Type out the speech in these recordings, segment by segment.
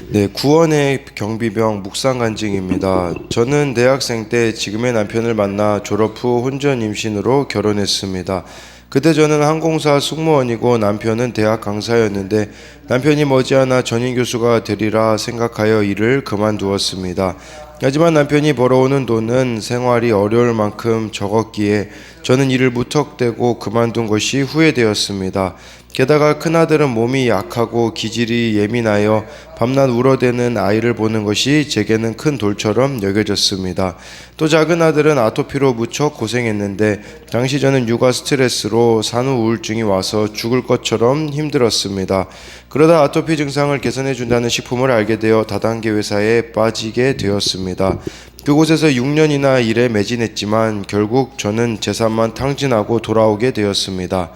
네, 구원의 경비병 묵상간증입니다. 저는 대학생 때 지금의 남편을 만나 졸업 후 혼전 임신으로 결혼했습니다. 그때 저는 항공사 승무원이고 남편은 대학 강사였는데 남편이 머지않아 전임 교수가 되리라 생각하여 일을 그만두었습니다. 하지만 남편이 벌어오는 돈은 생활이 어려울 만큼 적었기에 저는 일을 무턱대고 그만둔 것이 후회되었습니다. 게다가 큰아들은 몸이 약하고 기질이 예민하여 밤낮 울어대는 아이를 보는 것이 제게는 큰 돌처럼 여겨졌습니다. 또 작은 아들은 아토피로 무척 고생했는데 당시 저는 육아 스트레스로 산후 우울증이 와서 죽을 것처럼 힘들었습니다. 그러다 아토피 증상을 개선해준다는 식품을 알게 되어 다단계 회사에 빠지게 되었습니다. 그곳에서 6년이나 일에 매진했지만 결국 저는 재산만 탕진하고 돌아오게 되었습니다.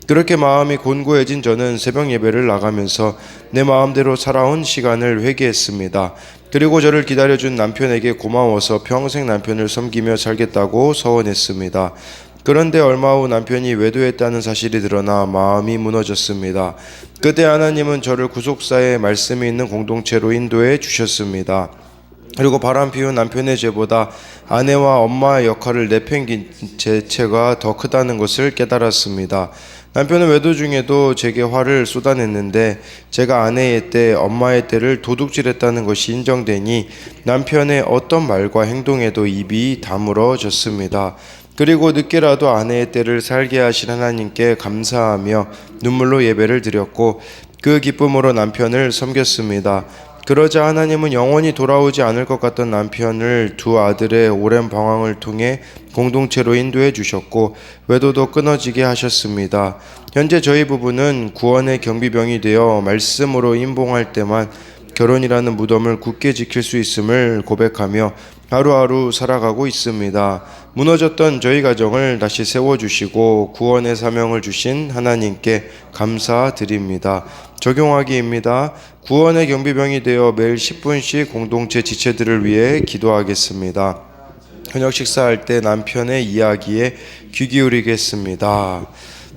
그렇게 마음이 곤고해진 저는 새벽 예배를 나가면서 내 마음대로 살아온 시간을 회개했습니다. 그리고 저를 기다려준 남편에게 고마워서 평생 남편을 섬기며 살겠다고 서원했습니다. 그런데 얼마 후 남편이 외도했다는 사실이 드러나 마음이 무너졌습니다. 그때 하나님은 저를 구속사의 말씀이 있는 공동체로 인도해 주셨습니다. 그리고 바람 피운 남편의 죄보다 아내와 엄마의 역할을 내팽긴 제 죄가 더 크다는 것을 깨달았습니다. 남편은 외도 중에도 제게 화를 쏟아냈는데 제가 아내의 때, 엄마의 때를 도둑질했다는 것이 인정되니 남편의 어떤 말과 행동에도 입이 다물어졌습니다. 그리고 늦게라도 아내의 때를 살게 하신 하나님께 감사하며 눈물로 예배를 드렸고 그 기쁨으로 남편을 섬겼습니다. 그러자 하나님은 영원히 돌아오지 않을 것 같던 남편을 두 아들의 오랜 방황을 통해 공동체로 인도해 주셨고 외도도 끊어지게 하셨습니다. 현재 저희 부부는 구원의 경비병이 되어 말씀으로 임봉할 때만 결혼이라는 무덤을 굳게 지킬 수 있음을 고백하며 하루하루 살아가고 있습니다. 무너졌던 저희 가정을 다시 세워주시고 구원의 사명을 주신 하나님께 감사드립니다. 적용하기입니다. 구원의 경비병이 되어 매일 10분씩 공동체 지체들을 위해 기도하겠습니다. 저녁 식사할 때 남편의 이야기에 귀 기울이겠습니다.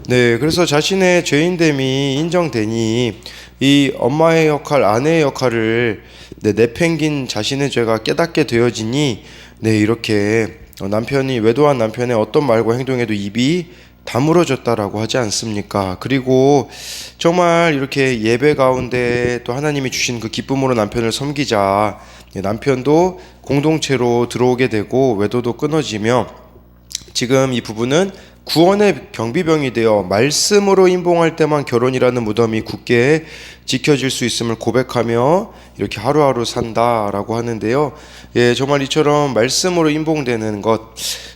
네, 그래서 자신의 죄인됨이 인정되니 이 엄마의 역할, 아내의 역할을 내팽긴 자신의 죄가 깨닫게 되어지니 이렇게 남편이 외도한 남편의 어떤 말과 행동에도 입이 다물어졌다라고 하지 않습니까? 그리고 정말 이렇게 예배 가운데 또 하나님이 주신 그 기쁨으로 남편을 섬기자 남편도 공동체로 들어오게 되고 외도도 끊어지며 지금 이 부부는 구원의 경비병이 되어 말씀으로 임봉할 때만 결혼이라는 무덤이 굳게 지켜질 수 있음을 고백하며 이렇게 하루하루 산다라고 하는데요. 예, 정말 이처럼 말씀으로 임봉되는 것,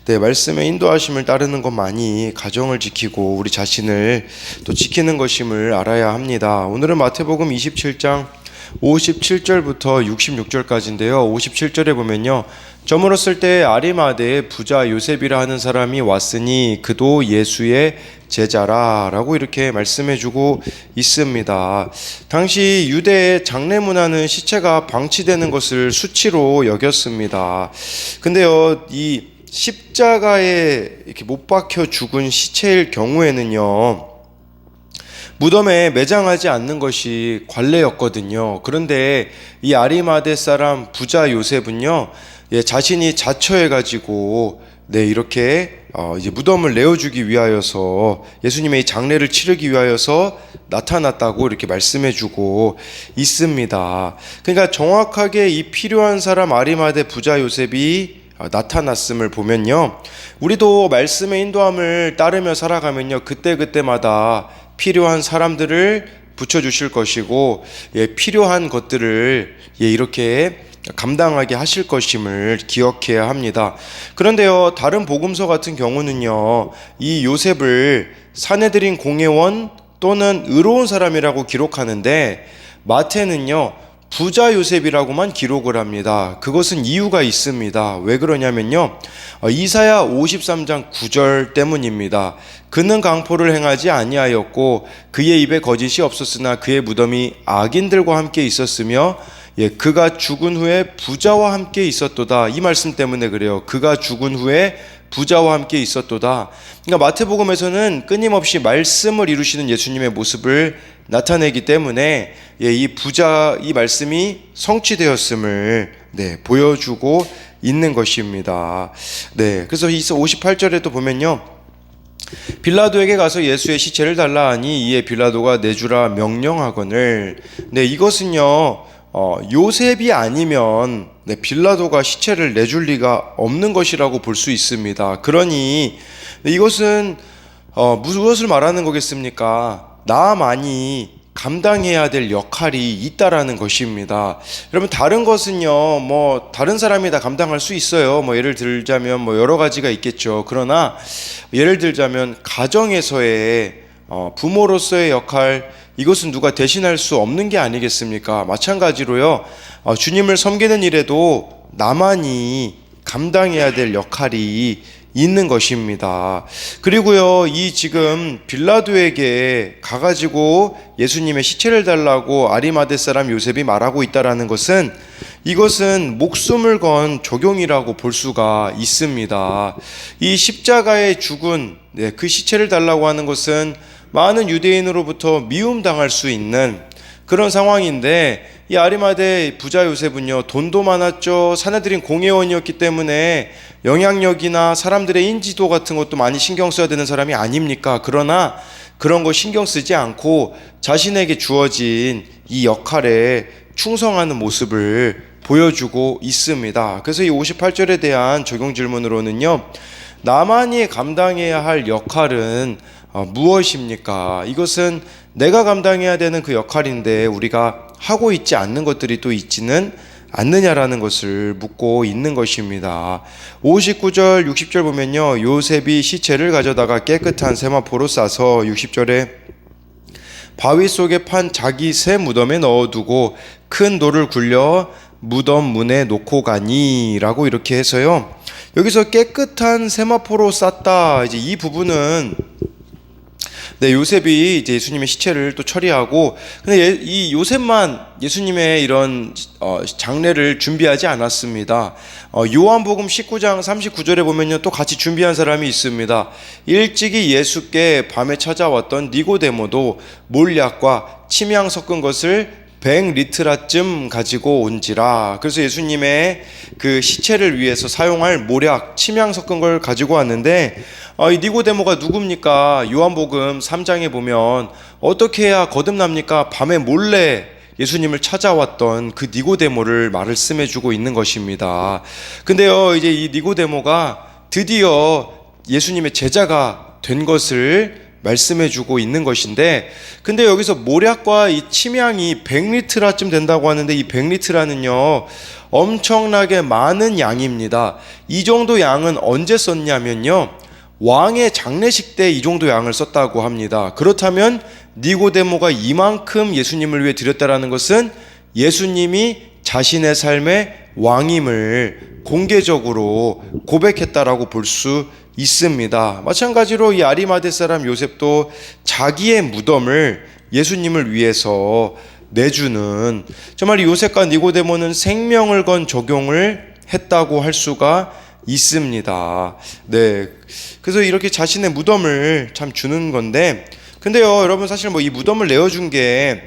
말씀의 인도하심을 따르는 것만이 가정을 지키고 우리 자신을 또 지키는 것임을 알아야 합니다. 오늘은 마태복음 27장 57절부터 66절까지인데요. 57절에 보면요. 저물었을 때 아리마대의 부자 요셉이라 하는 사람이 왔으니 그도 예수의 제자라 라고 이렇게 말씀해주고 있습니다. 당시 유대의 장례 문화는 시체가 방치되는 것을 수치로 여겼습니다. 근데요, 이 십자가에 이렇게 못 박혀 죽은 시체일 경우에는요, 무덤에 매장하지 않는 것이 관례였거든요. 그런데 이 아리마대 사람 부자 요셉은요, 자신이 자처해가지고 이렇게 이제 무덤을 내어주기 위하여서 예수님의 이 장례를 치르기 위하여서 나타났다고 이렇게 말씀해주고 있습니다. 그러니까 정확하게 이 필요한 사람 아리마대 부자 요셉이 나타났음을 보면요, 우리도 말씀의 인도함을 따르며 살아가면요, 그때그때마다 필요한 사람들을 붙여주실 것이고 필요한 것들을 이렇게 감당하게 하실 것임을 기억해야 합니다. 그런데요, 다른 복음서 같은 경우는요, 이 요셉을 사내들인 공회원 또는 의로운 사람이라고 기록하는데 마태는요, 부자 요셉이라고만 기록을 합니다. 그것은 이유가 있습니다. 왜 그러냐면요, 이사야 53장 9절 때문입니다. 그는 강포를 행하지 아니하였고 그의 입에 거짓이 없었으나 그의 무덤이 악인들과 함께 있었으며 그가 죽은 후에 부자와 함께 있었도다. 이 말씀 때문에 그래요. 그가 죽은 후에 부자와 함께 있었도다. 그러니까 마태복음에서는 끊임없이 말씀을 이루시는 예수님의 모습을 나타내기 때문에 이 부자 이 말씀이 성취되었음을 보여주고 있는 것입니다. 그래서 58절에도 보면요. 빌라도에게 가서 예수의 시체를 달라 하니 이에 빌라도가 내주라 명령하거늘. 이것은요 요셉이 아니면 빌라도가 시체를 내줄 리가 없는 것이라고 볼 수 있습니다. 그러니 이것은 무엇을 말하는 거겠습니까? 나만이 감당해야 될 역할이 있다라는 것입니다. 여러분, 다른 것은요 다른 사람이 다 감당할 수 있어요. 예를 들자면 여러 가지가 있겠죠. 그러나 예를 들자면 가정에서의 부모로서의 역할, 이것은 누가 대신할 수 없는 게 아니겠습니까? 마찬가지로요 주님을 섬기는 일에도 나만이 감당해야 될 역할이 있는 것입니다. 그리고요 이 지금 빌라도에게 가가지고 예수님의 시체를 달라고 아리마대 사람 요셉이 말하고 있다라는 것은, 이것은 목숨을 건 적용이라고 볼 수가 있습니다. 이 십자가에 죽은 그 시체를 달라고 하는 것은 많은 유대인으로부터 미움당할 수 있는 그런 상황인데, 이 아리마대 부자 요셉은요 돈도 많았죠. 사내들인 공회원이었기 때문에 영향력이나 사람들의 인지도 같은 것도 많이 신경 써야 되는 사람이 아닙니까? 그러나 그런 거 신경 쓰지 않고 자신에게 주어진 이 역할에 충성하는 모습을 보여주고 있습니다. 그래서 이 58절에 대한 적용 질문으로는요, 나만이 감당해야 할 역할은 무엇입니까? 이것은 내가 감당해야 되는 그 역할인데 우리가 하고 있지 않는 것들이 또 있지는 않느냐라는 것을 묻고 있는 것입니다. 59절 60절 보면요, 요셉이 시체를 가져다가 깨끗한 세마포로 싸서 60절에 바위 속에 판 자기 새 무덤에 넣어두고 큰 돌을 굴려 무덤 문에 놓고 가니 라고 이렇게 해서요, 여기서 깨끗한 세마포로 쌌다, 이제 이 부분은 요셉이 이제 예수님의 시체를 또 처리하고, 근데 이 요셉만 예수님의 이런 장례를 준비하지 않았습니다. 요한복음 19장 39절에 보면요 또 같이 준비한 사람이 있습니다. 일찍이 예수께 밤에 찾아왔던 니고데모도 몰약과 침향 섞은 것을 100리트라쯤 가지고 온지라. 그래서 예수님의 그 시체를 위해서 사용할 모략, 침향 섞은 걸 가지고 왔는데, 이 니고데모가 누굽니까? 요한복음 3장에 보면 어떻게 해야 거듭납니까? 밤에 몰래 예수님을 찾아왔던 그 니고데모를 말씀해주고 있는 것입니다. 근데요 이제 이 니고데모가 드디어 예수님의 제자가 된 것을 말씀해주고 있는 것인데, 근데 여기서 모략과 이 침향이 100리트라쯤 된다고 하는데, 이 100리트라는요 엄청나게 많은 양입니다. 이 정도 양은 언제 썼냐면요, 왕의 장례식 때 이 정도 양을 썼다고 합니다. 그렇다면 니고데모가 이만큼 예수님을 위해 드렸다라는 것은 예수님이 자신의 삶의 왕임을 공개적으로 고백했다라고 볼 수 있습니다. 마찬가지로 이 아리마대 사람 요셉도 자기의 무덤을 예수님을 위해서 내주는, 정말 이 요셉과 니고데모는 생명을 건 적용을 했다고 할 수가 있습니다. 그래서 이렇게 자신의 무덤을 참 주는 건데, 근데요 여러분, 사실 이 무덤을 내어준 게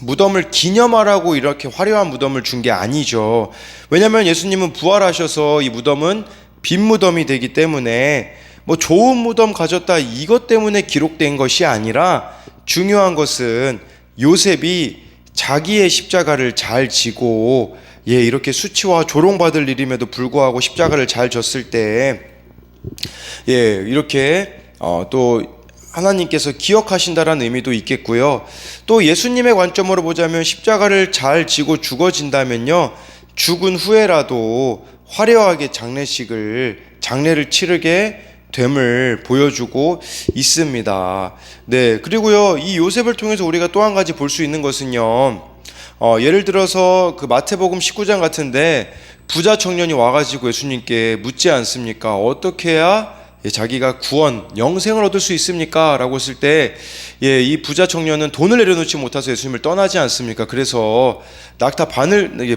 무덤을 기념하라고 이렇게 화려한 무덤을 준 게 아니죠. 왜냐하면 예수님은 부활하셔서 이 무덤은 빈 무덤이 되기 때문에 좋은 무덤 가졌다 이것 때문에 기록된 것이 아니라, 중요한 것은 요셉이 자기의 십자가를 잘 지고 이렇게 수치와 조롱받을 일임에도 불구하고 십자가를 잘 졌을 때 이렇게 또 하나님께서 기억하신다라는 의미도 있겠고요. 또 예수님의 관점으로 보자면 십자가를 잘 지고 죽어진다면요, 죽은 후에라도 화려하게 장례를 치르게 됨을 보여주고 있습니다. 그리고요 이 요셉을 통해서 우리가 또 한 가지 볼 수 있는 것은요, 예를 들어서 그 마태복음 19장 같은데 부자 청년이 와가지고 예수님께 묻지 않습니까? 어떻게 해야 자기가 구원, 영생을 얻을 수 있습니까? 라고 했을 때 이 부자 청년은 돈을 내려놓지 못해서 예수님을 떠나지 않습니까? 그래서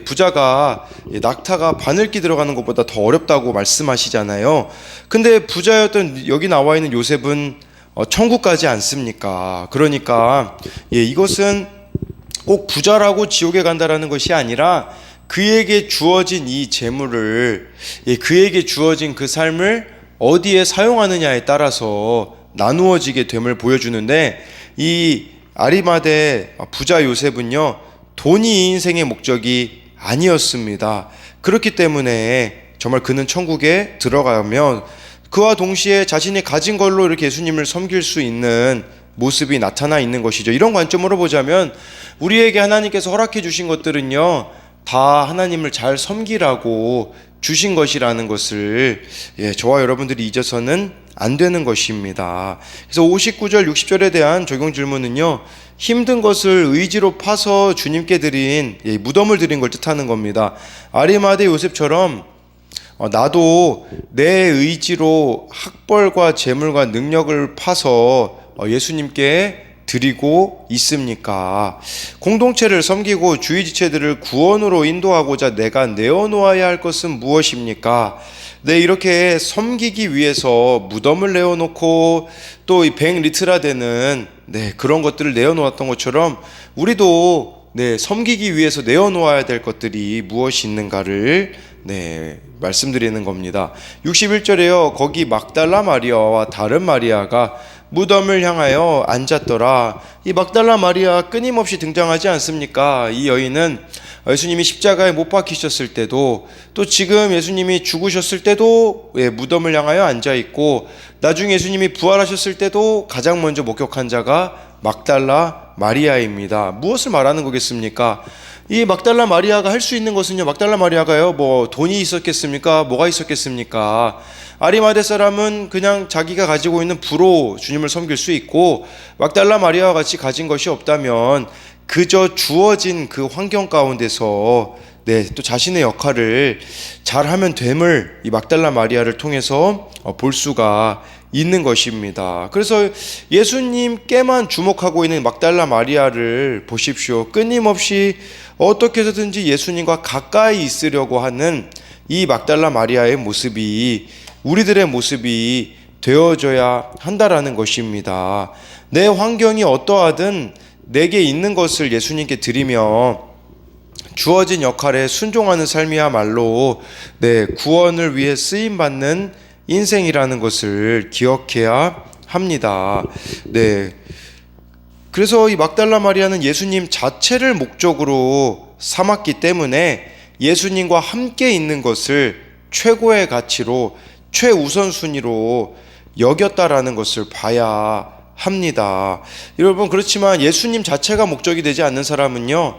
부자가 낙타가 바늘기 들어가는 것보다 더 어렵다고 말씀하시잖아요. 근데 부자였던 여기 나와 있는 요셉은 천국 가지 않습니까? 그러니까 이것은 꼭 부자라고 지옥에 간다라는 것이 아니라 그에게 주어진 이 재물을, 그에게 주어진 그 삶을 어디에 사용하느냐에 따라서 나누어지게 됨을 보여주는데, 이 아리마대 부자 요셉은요, 돈이 인생의 목적이 아니었습니다. 그렇기 때문에 정말 그는 천국에 들어가면 그와 동시에 자신이 가진 걸로 이렇게 예수님을 섬길 수 있는 모습이 나타나 있는 것이죠. 이런 관점으로 보자면 우리에게 하나님께서 허락해 주신 것들은요, 다 하나님을 잘 섬기라고 주신 것이라는 것을 저와 여러분들이 잊어서는 안 되는 것입니다. 그래서 59절 60절에 대한 적용 질문은요, 힘든 것을 의지로 파서 주님께 드린 무덤을 드린 걸 뜻하는 겁니다. 아리마대 요셉처럼 나도 내 의지로 학벌과 재물과 능력을 파서 예수님께 드리고 있습니까? 공동체를 섬기고 주위 지체들을 구원으로 인도하고자 내가 내어놓아야 할 것은 무엇입니까? 이렇게 섬기기 위해서 무덤을 내어놓고 또 이 100리트라 되는 그런 것들을 내어놓았던 것처럼 우리도 섬기기 위해서 내어놓아야 될 것들이 무엇이 있는가를 말씀드리는 겁니다. 61절에요. 거기 막달라 마리아와 다른 마리아가 무덤을 향하여 앉았더라. 이 막달라 마리아 끊임없이 등장하지 않습니까? 이 여인은 예수님이 십자가에 못 박히셨을 때도, 또 지금 예수님이 죽으셨을 때도 무덤을 향하여 앉아있고, 나중에 예수님이 부활하셨을 때도 가장 먼저 목격한 자가 막달라 마리아입니다. 무엇을 말하는 거겠습니까? 이 막달라 마리아가 할 수 있는 것은요, 막달라 마리아가요, 돈이 있었겠습니까? 뭐가 있었겠습니까? 아리마대 사람은 그냥 자기가 가지고 있는 부로 주님을 섬길 수 있고, 막달라 마리아와 같이 가진 것이 없다면 그저 주어진 그 환경 가운데서 또 자신의 역할을 잘하면 됨을 이 막달라 마리아를 통해서 볼 수가 있는 것입니다. 그래서 예수님께만 주목하고 있는 막달라 마리아를 보십시오. 끊임없이 어떻게 해서든지 예수님과 가까이 있으려고 하는 이 막달라 마리아의 모습이 우리들의 모습이 되어져야 한다라는 것입니다. 내 환경이 어떠하든 내게 있는 것을 예수님께 드리며 주어진 역할에 순종하는 삶이야말로 구원을 위해 쓰임받는 인생이라는 것을 기억해야 합니다. 그래서 이 막달라 마리아는 예수님 자체를 목적으로 삼았기 때문에 예수님과 함께 있는 것을 최고의 가치로, 최우선순위로 여겼다라는 것을 봐야 합니다. 여러분, 그렇지만 예수님 자체가 목적이 되지 않는 사람은요,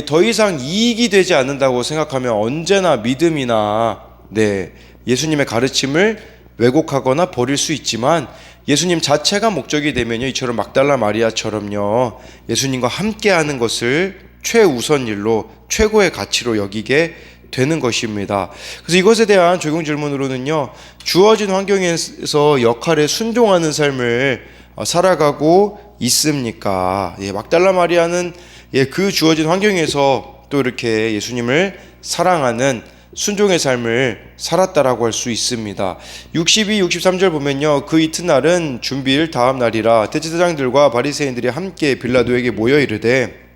더 이상 이익이 되지 않는다고 생각하면 언제나 믿음이나 예수님의 가르침을 왜곡하거나 버릴 수 있지만, 예수님 자체가 목적이 되면요, 이처럼 막달라 마리아처럼요, 예수님과 함께하는 것을 최우선 일로, 최고의 가치로 여기게 되는 것입니다. 그래서 이것에 대한 적용 질문으로는요, 주어진 환경에서 역할에 순종하는 삶을 살아가고 있습니까? 막달라 마리아는 그 주어진 환경에서 또 이렇게 예수님을 사랑하는 순종의 삶을 살았다라고 할 수 있습니다. 62, 63절 보면요, 그 이튿날은 준비일 다음 날이라 대제사장들과 바리새인들이 함께 빌라도에게 모여 이르되,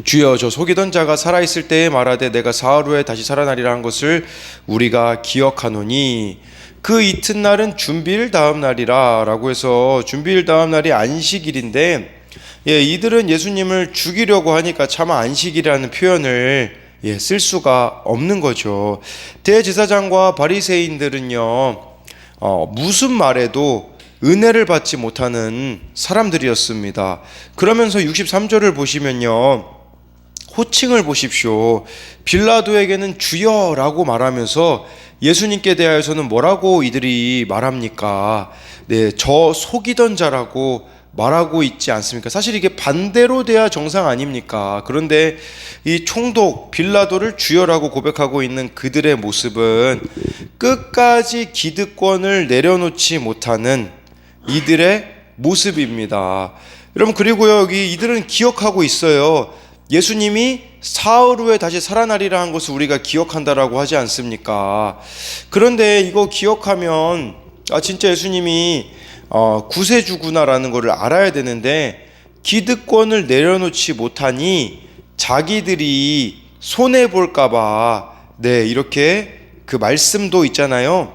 주여, 저 속이던 자가 살아있을 때에 말하되 내가 사흘 후에 다시 살아나리라 한 것을 우리가 기억하노니, 그 이튿날은 준비일 다음 날이라 라고 해서, 준비일 다음 날이 안식일인데 이들은 예수님을 죽이려고 하니까 차마 안식이라는 표현을 쓸 수가 없는 거죠. 대제사장과 바리새인들은요, 무슨 말에도 은혜를 받지 못하는 사람들이었습니다. 그러면서 63절을 보시면요, 호칭을 보십시오. 빌라도에게는 주여라고 말하면서 예수님께 대하여서는 뭐라고 이들이 말합니까? 저 속이던 자라고 말하고 있지 않습니까? 사실 이게 반대로 돼야 정상 아닙니까? 그런데 이 총독 빌라도를 주여라고 고백하고 있는 그들의 모습은 끝까지 기득권을 내려놓지 못하는 이들의 모습입니다. 여러분, 그리고요, 여기 이들은 기억하고 있어요. 예수님이 사흘 후에 다시 살아나리라 한 것을 우리가 기억한다라고 하지 않습니까? 그런데 이거 기억하면 진짜 예수님이 구세주구나라는 것을 알아야 되는데, 기득권을 내려놓지 못하니 자기들이 손해볼까봐 이렇게 그 말씀도 있잖아요.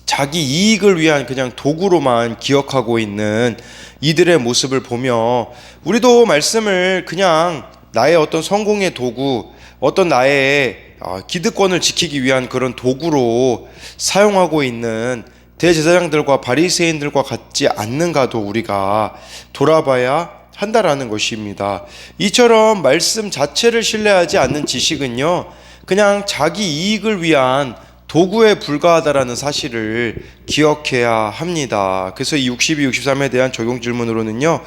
자기 이익을 위한 그냥 도구로만 기억하고 있는 이들의 모습을 보며 우리도 말씀을 그냥 나의 어떤 성공의 도구, 어떤 나의 기득권을 지키기 위한 그런 도구로 사용하고 있는 대제사장들과 바리새인들과 같지 않는가도 우리가 돌아봐야 한다라는 것입니다. 이처럼 말씀 자체를 신뢰하지 않는 지식은요, 그냥 자기 이익을 위한 도구에 불과하다라는 사실을 기억해야 합니다. 그래서 이 62, 63에 대한 적용 질문으로는요,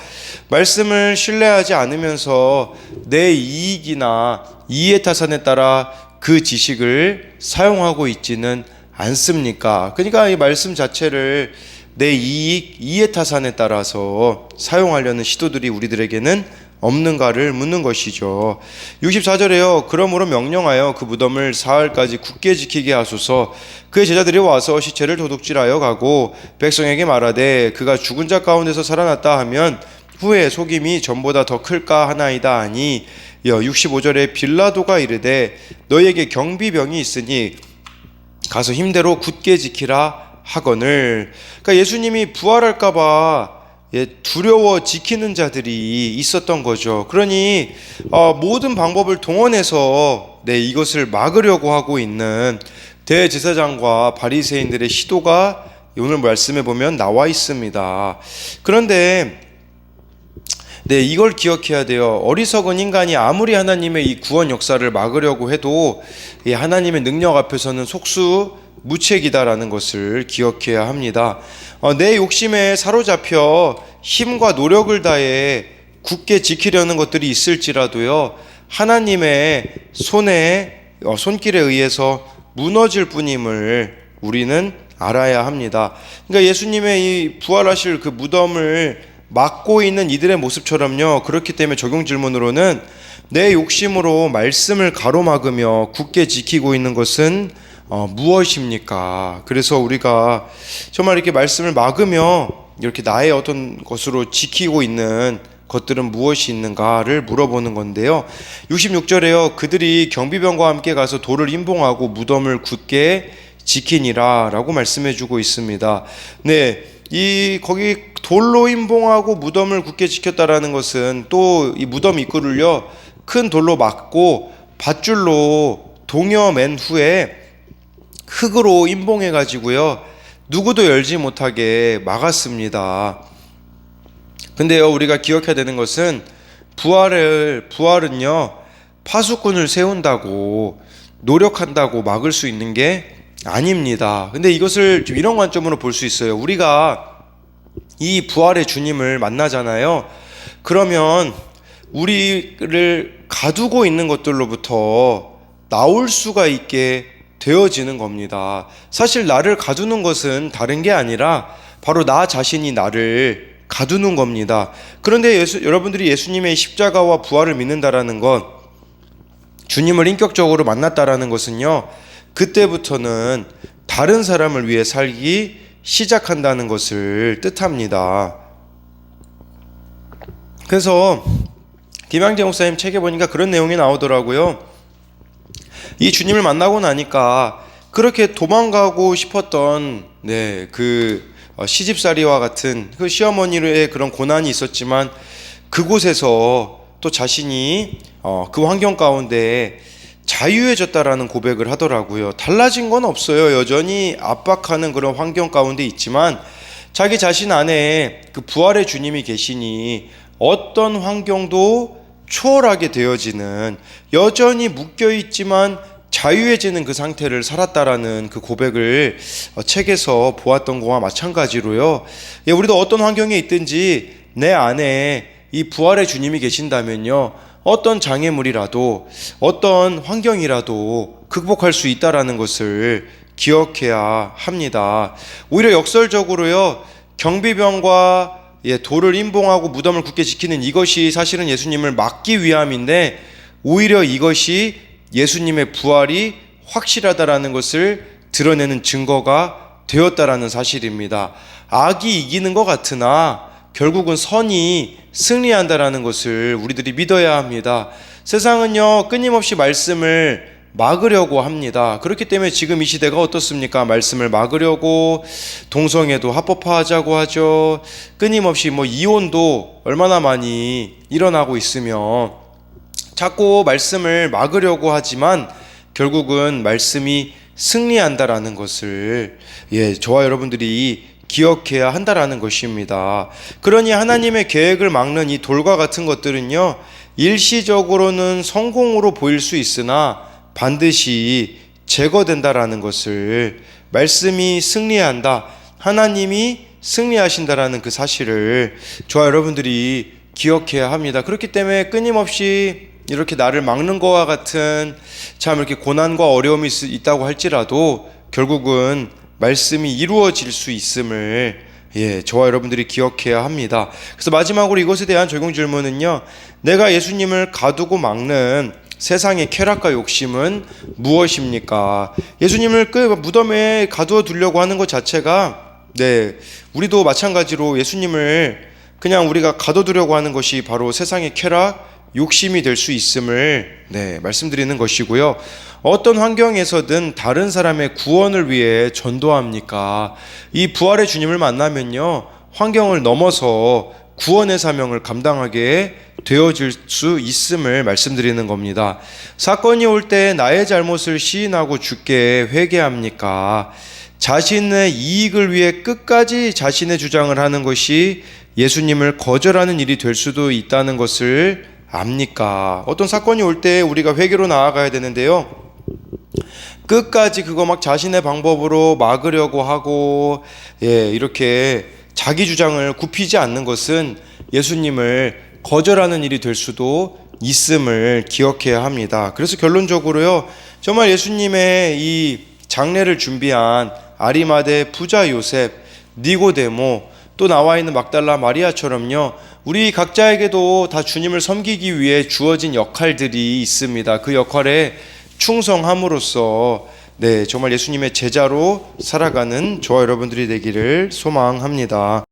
말씀을 신뢰하지 않으면서 내 이익이나 이해타산에 따라 그 지식을 사용하고 있지는 않습니까? 그러니까 이 말씀 자체를 내 이익, 이해타산에 따라서 사용하려는 시도들이 우리들에게는 없는가를 묻는 것이죠. 64절에요. 그러므로 명령하여 그 무덤을 사흘까지 굳게 지키게 하소서. 그의 제자들이 와서 시체를 도둑질하여 가고 백성에게 말하되 그가 죽은 자 가운데서 살아났다 하면 후에 속임이 전보다 더 클까 하나이다 하니, 65절에 빌라도가 이르되 너희에게 경비병이 있으니 가서 힘대로 굳게 지키라 하거늘. 그러니까 예수님이 부활할까봐 두려워 지키는 자들이 있었던 거죠. 그러니 모든 방법을 동원해서 이것을 막으려고 하고 있는 대제사장과 바리새인들의 시도가 오늘 말씀에 보면 나와 있습니다. 그런데 이걸 기억해야 돼요. 어리석은 인간이 아무리 하나님의 이 구원 역사를 막으려고 해도 하나님의 능력 앞에서는 속수무책이다라는 것을 기억해야 합니다. 내 욕심에 사로잡혀 힘과 노력을 다해 굳게 지키려는 것들이 있을지라도요, 하나님의 손길에 의해서 무너질 뿐임을 우리는 알아야 합니다. 그러니까 예수님의 이 부활하실 그 무덤을 막고 있는 이들의 모습처럼요, 그렇기 때문에 적용 질문으로는 내 욕심으로 말씀을 가로막으며 굳게 지키고 있는 것은 무엇입니까? 그래서 우리가 정말 이렇게 말씀을 막으며 이렇게 나의 어떤 것으로 지키고 있는 것들은 무엇이 있는가를 물어보는 건데요. 66절에요. 그들이 경비병과 함께 가서 돌을 임봉하고 무덤을 굳게 지키니라 라고 말씀해 주고 있습니다. 거기 돌로 임봉하고 무덤을 굳게 지켰다라는 것은 또 이 무덤 입구를요, 큰 돌로 막고 밧줄로 동여맨 후에 흙으로 임봉해 가지고요, 누구도 열지 못하게 막았습니다. 근데요, 우리가 기억해야 되는 것은 부활은요, 파수꾼을 세운다고 노력한다고 막을 수 있는 게 아닙니다. 근데 이것을 좀 이런 관점으로 볼 수 있어요. 우리가 이 부활의 주님을 만나잖아요. 그러면 우리를 가두고 있는 것들로부터 나올 수가 있게 되어지는 겁니다. 사실 나를 가두는 것은 다른 게 아니라 바로 나 자신이 나를 가두는 겁니다. 그런데 여러분들이 예수님의 십자가와 부활을 믿는다라는 것, 주님을 인격적으로 만났다라는 것은요, 그때부터는 다른 사람을 위해 살기 시작한다는 것을 뜻합니다. 그래서 김양재 목사님 책에 보니까 그런 내용이 나오더라고요. 이 주님을 만나고 나니까 그렇게 도망가고 싶었던 그 시집살이와 같은 그 시어머니의 그런 고난이 있었지만 그곳에서 또 자신이 그 환경 가운데 자유해졌다라는 고백을 하더라고요. 달라진 건 없어요. 여전히 압박하는 그런 환경 가운데 있지만 자기 자신 안에 그 부활의 주님이 계시니 어떤 환경도 초월하게 되어지는, 여전히 묶여있지만 자유해지는 그 상태를 살았다라는 그 고백을 책에서 보았던 것과 마찬가지로요, 우리도 어떤 환경에 있든지 내 안에 이 부활의 주님이 계신다면요, 어떤 장애물이라도 어떤 환경이라도 극복할 수 있다라는 것을 기억해야 합니다. 오히려 역설적으로요, 경비병과 돌을 임봉하고 무덤을 굳게 지키는 이것이 사실은 예수님을 막기 위함인데, 오히려 이것이 예수님의 부활이 확실하다라는 것을 드러내는 증거가 되었다라는 사실입니다. 악이 이기는 것 같으나 결국은 선이 승리한다라는 것을 우리들이 믿어야 합니다. 세상은요, 끊임없이 말씀을 막으려고 합니다. 그렇기 때문에 지금 이 시대가 어떻습니까? 말씀을 막으려고 동성애도 합법화하자고 하죠. 끊임없이 이혼도 얼마나 많이 일어나고 있으며 자꾸 말씀을 막으려고 하지만 결국은 말씀이 승리한다라는 것을 저와 여러분들이 기억해야 한다라는 것입니다. 그러니 하나님의 계획을 막는 이 돌과 같은 것들은요, 일시적으로는 성공으로 보일 수 있으나 반드시 제거된다라는 것을, 말씀이 승리한다, 하나님이 승리하신다라는 그 사실을 저와 여러분들이 기억해야 합니다. 그렇기 때문에 끊임없이 이렇게 나를 막는 것과 같은 참 이렇게 고난과 어려움이 있다고 할지라도 결국은 말씀이 이루어질 수 있음을 저와 여러분들이 기억해야 합니다. 그래서 마지막으로 이것에 대한 적용 질문은요, 내가 예수님을 가두고 막는 세상의 쾌락과 욕심은 무엇입니까? 예수님을 그 무덤에 가두어 두려고 하는 것 자체가 우리도 마찬가지로 예수님을 그냥 우리가 가둬두려고 하는 것이 바로 세상의 쾌락, 욕심이 될 수 있음을 말씀드리는 것이고요. 어떤 환경에서든 다른 사람의 구원을 위해 전도합니까? 이 부활의 주님을 만나면요, 환경을 넘어서 구원의 사명을 감당하게 되어질 수 있음을 말씀드리는 겁니다. 사건이 올 때 나의 잘못을 시인하고 주께 회개합니까? 자신의 이익을 위해 끝까지 자신의 주장을 하는 것이 예수님을 거절하는 일이 될 수도 있다는 것을 압니까? 어떤 사건이 올 때 우리가 회개로 나아가야 되는데요, 끝까지 그거 막 자신의 방법으로 막으려고 하고 이렇게 자기 주장을 굽히지 않는 것은 예수님을 거절하는 일이 될 수도 있음을 기억해야 합니다. 그래서 결론적으로요, 정말 예수님의 이 장례를 준비한 아리마대 부자 요셉, 니고데모, 또 나와 있는 막달라 마리아처럼요, 우리 각자에게도 다 주님을 섬기기 위해 주어진 역할들이 있습니다. 그 역할에 충성함으로써 정말 예수님의 제자로 살아가는 저와 여러분들이 되기를 소망합니다.